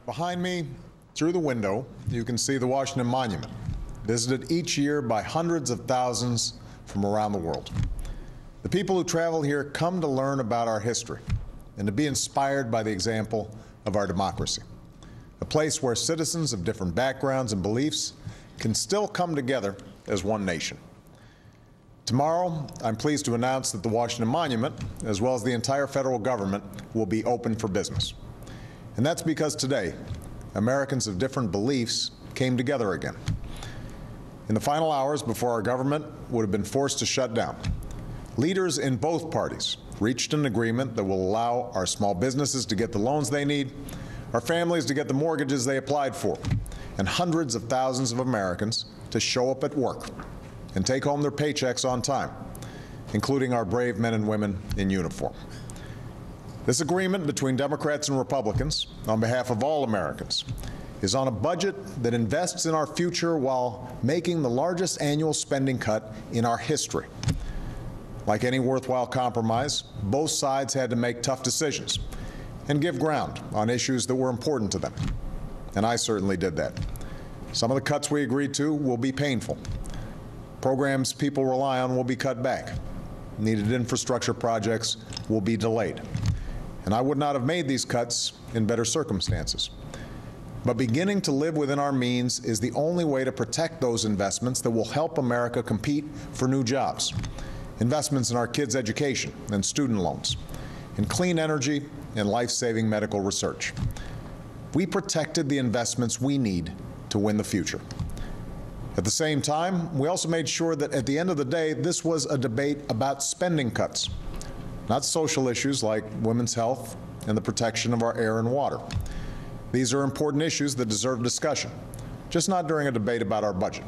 Behind me, through the window, you can see the Washington Monument, visited each year by hundreds of thousands from around the world. The people who travel here come to learn about our history and to be inspired by the example of our democracy, a place where citizens of different backgrounds and beliefs can still come together as one nation. Tomorrow, I'm pleased to announce that the Washington Monument, as well as the entire federal government, will be open for business. And that's because today, Americans of different beliefs came together again. In the final hours before our government would have been forced to shut down, leaders in both parties reached an agreement that will allow our small businesses to get the loans they need, our families to get the mortgages they applied for, and hundreds of thousands of Americans to show up at work and take home their paychecks on time, including our brave men and women in uniform. This agreement between Democrats and Republicans, on behalf of all Americans, is on a budget that invests in our future while making the largest annual spending cut in our history. Like any worthwhile compromise, both sides had to make tough decisions and give ground on issues that were important to them. And I certainly did that. Some of the cuts we agreed to will be painful. Programs people rely on will be cut back. Needed infrastructure projects will be delayed. And I would not have made these cuts in better circumstances. But beginning to live within our means is the only way to protect those investments that will help America compete for new jobs. Investments in our kids' education and student loans, in clean energy and life-saving medical research. We protected the investments we need to win the future. At the same time, we also made sure that at the end of the day, this was a debate about spending cuts, not social issues like women's health and the protection of our air and water. These are important issues that deserve discussion, just not during a debate about our budget.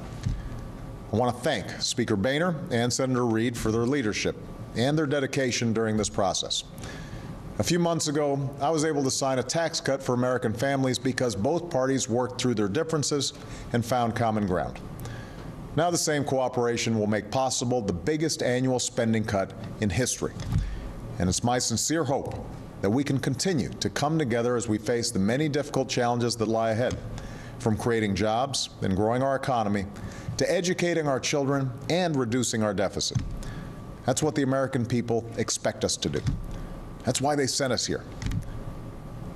I want to thank Speaker Boehner and Senator Reid for their leadership and their dedication during this process. A few months ago, I was able to sign a tax cut for American families because both parties worked through their differences and found common ground. Now the same cooperation will make possible the biggest annual spending cut in history. And it's my sincere hope that we can continue to come together as we face the many difficult challenges that lie ahead, from creating jobs and growing our economy to educating our children and reducing our deficit. That's what the American people expect us to do. That's why they sent us here.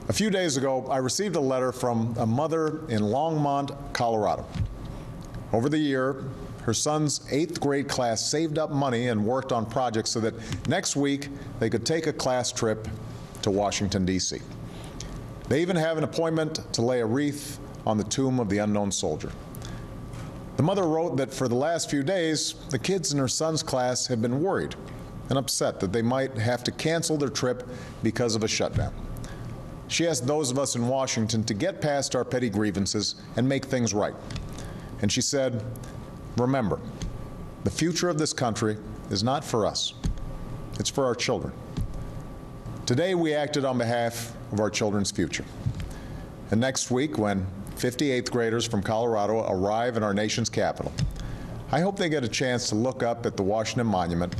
A few days ago, I received a letter from a mother in Longmont, Colorado. Over the year, her son's 8th grade class saved up money and worked on projects so that next week they could take a class trip to Washington, D.C. They even have an appointment to lay a wreath on the tomb of the unknown soldier. The mother wrote that for the last few days, the kids in her son's class have been worried and upset that they might have to cancel their trip because of a shutdown. She asked those of us in Washington to get past our petty grievances and make things right. And she said, remember, the future of this country is not for us. It's for our children. Today, we acted on behalf of our children's future. And next week, when 58th graders from Colorado arrive in our nation's capital, I hope they get a chance to look up at the Washington Monument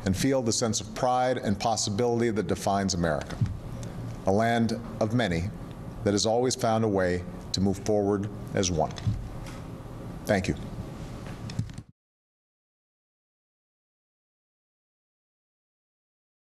and feel the sense of pride and possibility that defines America, a land of many that has always found a way to move forward as one. Thank you.